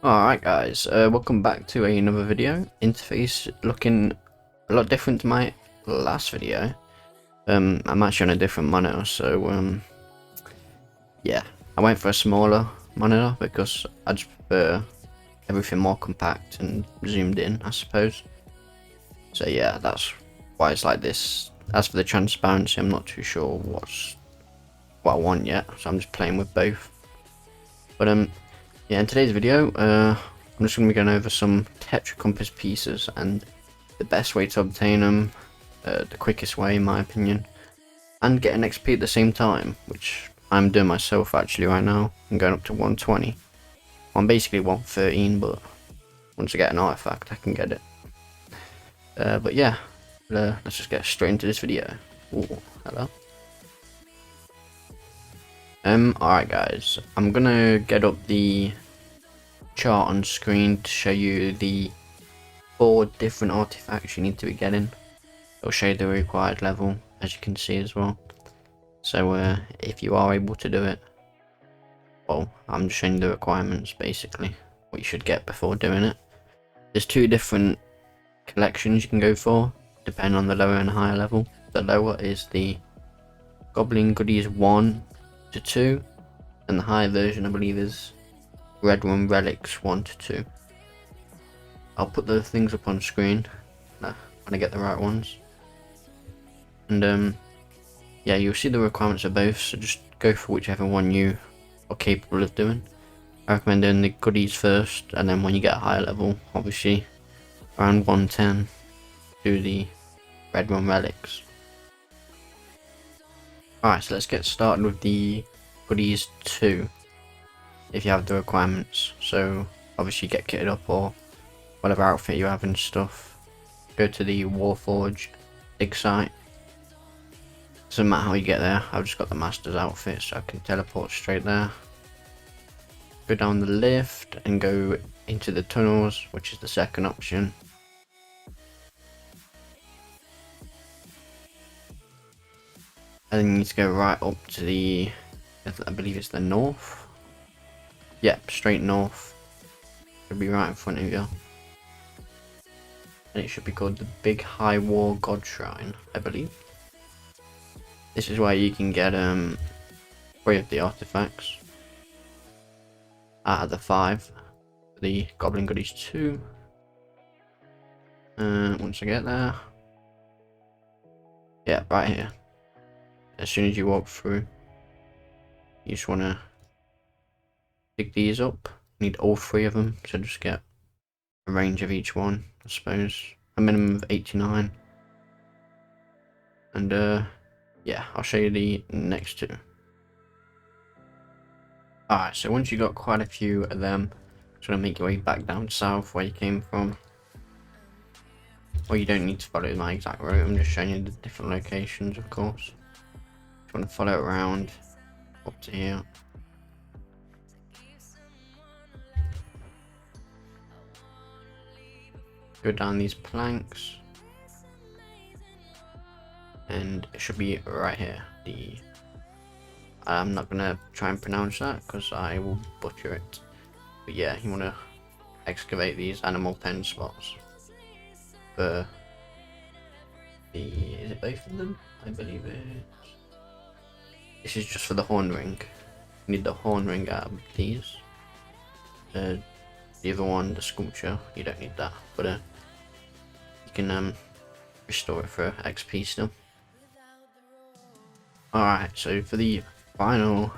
Alright guys, welcome back to another video. Interface looking a lot different to my last video. I'm actually on a different monitor, so yeah, I went for a smaller monitor because I just prefer everything more compact and zoomed in, I suppose. So yeah, that's why it's like this. As for the transparency, I'm not too sure what I want yet, so I'm just playing with both. But yeah, in today's video, I'm just going to be going over some TETRACOMPASS pieces and the best way to obtain them, the quickest way in my opinion, and get an XP at the same time, which I'm doing myself actually right now. I'm going up to 120. I'm basically 113, but once I get an artifact, I can get it. But yeah, let's just get straight into this video. Ooh, hello. Alright guys, I'm gonna get up the chart on screen to show you the 4 different artifacts you need to be getting. It'll show you the required level, as you can see as well. So if you are able to do it, well, I'm just showing you the requirements basically, what you should get before doing it. There's 2 different collections you can go for, depending on the lower and higher level. The lower is the Goblin goodies 1 to 2, and the higher version I believe is relics 1 to 2. I'll put those things up on screen when I get the right ones. And yeah, you'll see the requirements of both, so just go for whichever one you are capable of doing. I recommend doing the goodies first, and then when you get a higher level, obviously around 110, do the relics. Alright, so let's get started with the goodies 2, if you have the requirements. So obviously get kitted up, or whatever outfit you have and stuff. Go to the Warforge dig site. Doesn't matter how you get there, I've just got the master's outfit so I can teleport straight there. Go down the lift and go into the tunnels, which is the second option. And then you need to go right up to the, I believe it's the north. Yep, straight north. It'll be right in front of you. And it should be called the Big High War God Shrine, I believe. This is where you can get 3 of the artifacts out of the 5. The Goblin goodies 2. Once I get there, yeah, right here. As soon as you walk through, you just want to pick these up. You need all 3 of them, so just get a range of each one, I suppose. A minimum of 89. And yeah, I'll show you the next 2. Alright, so once you got quite a few of them, just want to make your way back down south where you came from. Well, you don't need to follow my exact route, I'm just showing you the different locations, of course. Just want to follow it around up to here. Go down these planks, and it should be right here. I'm not gonna try and pronounce that because I will butcher it. But yeah, you want to excavate these animal pen spots for is it both of them? I believe it is. This is just for the horn ring. You need the horn ring out of these. The other one, the sculpture, you don't need that, but you can restore it for XP still. Alright, so for the final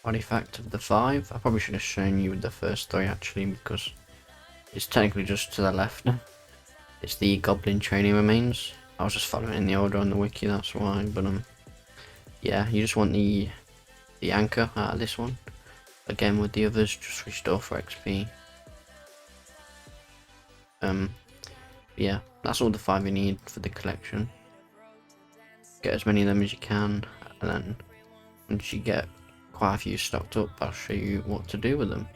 artifact of the 5, I probably should have shown you the first 3 actually, because it's technically just to the left. It's the Goblin training remains. I was just following in the order on the wiki, that's why. But yeah, you just want the anchor out of this one. Again, with the others, just restore for XP. Yeah, that's all the 5 you need for the collection. Get as many of them as you can, and then once you get quite a few stocked up, I'll show you what to do with them.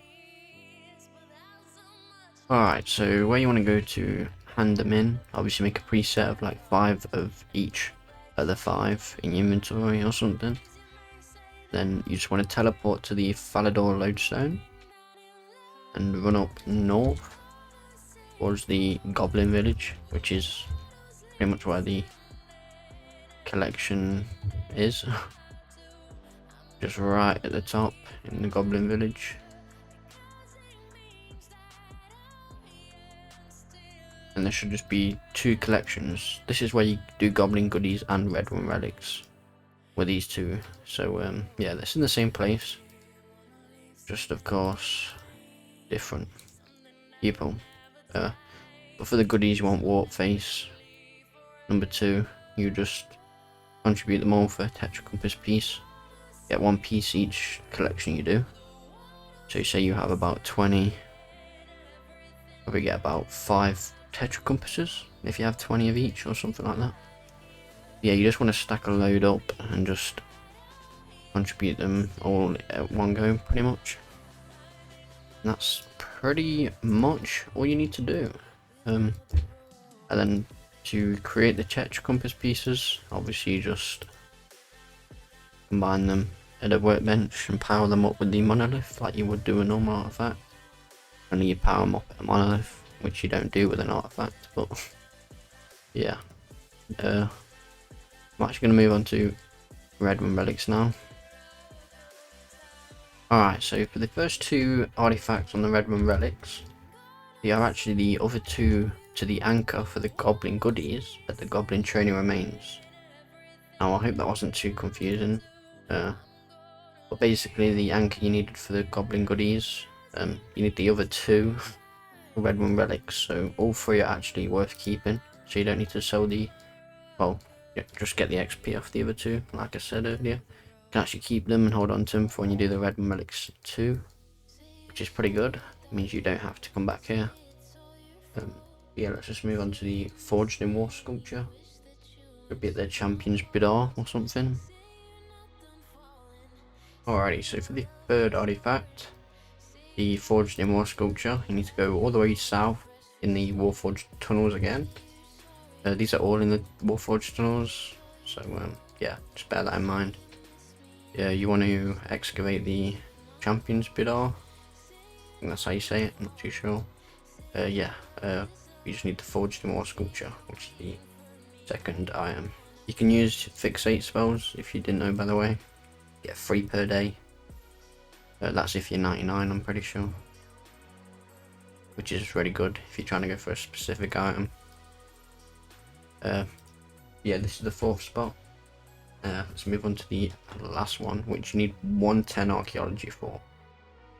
Alright, so where you want to go to hand them in, obviously make a preset of like 5 of each of the 5 in your inventory or something. Then you just want to teleport to the Falador lodestone, and run up north towards the Goblin village, which is pretty much where the collection is. Just right at the top in the Goblin village. And there should just be 2 collections. This is where you do Goblin goodies and Red Rune relics with these 2. So yeah, that's in the same place, just of course different people. But for the goodies you want Warp Face. Number 2, you just contribute them all for a TETRACOMPASS piece. Get 1 piece each collection you do. So you say you have about 20, probably get about 5 TETRACOMPASSes if you have 20 of each or something like that. Yeah, you just want to stack a load up and just contribute them all at one go, pretty much. And that's pretty much all you need to do. And then to create the TETRACOMPASS pieces, obviously you just combine them at a workbench and power them up with the monolith like you would do a normal artifact. Only you power them up at a monolith, which you don't do with an artifact, but yeah. I'm actually going to move on to Red Rune relics now. Alright, so for the first 2 artifacts on the Red Rune relics, they are actually the other 2 to the anchor for the Goblin goodies at the Goblin training remains. Now I hope that wasn't too confusing. But basically the anchor you needed for the Goblin goodies, you need the other 2 Red Rune relics, so all 3 are actually worth keeping, so you don't need to sell the, well, yeah, just get the XP off the other 2, like I said earlier. You can actually keep them and hold on to them for when you do the Red Rune relics too, which is pretty good. It means you don't have to come back here. Yeah, let's just move on to the Forged in War sculpture. Could be at the Champion's Bidar or something. Alrighty, so for the 3rd artifact, the Forged in War sculpture, you need to go all the way south in the Warforged tunnels again. These are all in the Warforged tunnels, so yeah, just bear that in mind. Yeah, you want to excavate the Champion's Bidar. I think that's how you say it, I'm not too sure. Yeah, you just need the Forged in War sculpture, which is the 2nd item. You can use fixate spells if you didn't know, by the way. Get 3 per day. That's if you're 99, I'm pretty sure. Which is really good if you're trying to go for a specific item. Yeah, this is the 4th spot. Let's move on to the last one, which you need 110 archaeology for.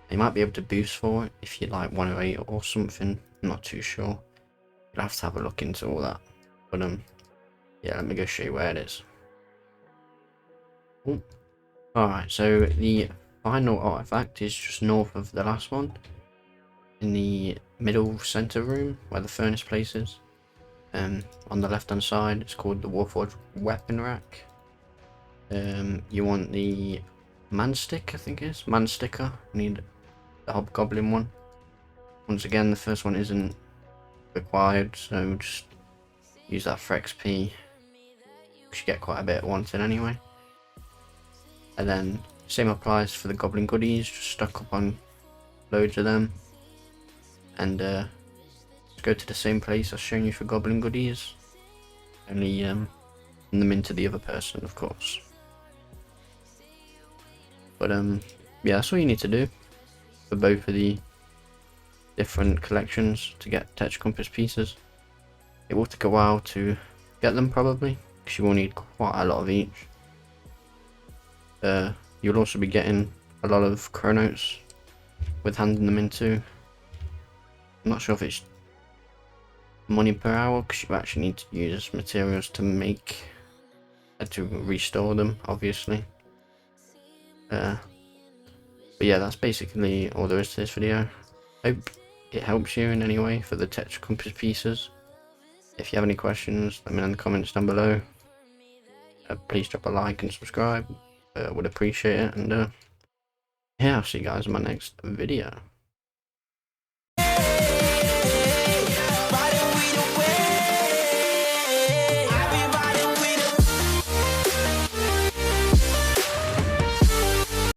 You might be able to boost for it if you like 108 or something. I'm not too sure. You'll have to have a look into all that. But yeah, let me go show you where it is. Ooh. Alright, so the final artifact is just north of the last one, in the middle center room where the furnace place is. On the left hand side, it's called the Warforged weapon rack. You want the manstick, I think it is, mansticker. You need the hobgoblin one. Once again, the first one isn't required, so just use that for XP. You should get quite a bit at once in anyway. And then same applies for the Goblin goodies, just stock up on loads of them. And just go to the same place I've shown you for Goblin goodies, only send them into the other person, of course. But yeah, that's all you need to do for both of the different collections to get TETRACOMPASS pieces. It will take a while to get them probably, because you will need quite a lot of each. You'll also be getting a lot of chronotes with handing them into. I'm not sure if it's money per hour, because you actually need to use materials to make to restore them, obviously. But yeah, that's basically all there is to this video. Hope it helps you in any way for the TETRACOMPASS pieces. If you have any questions, let me know in the comments down below. Please drop a like and subscribe. Would appreciate it, and yeah, I'll see you guys in my next video.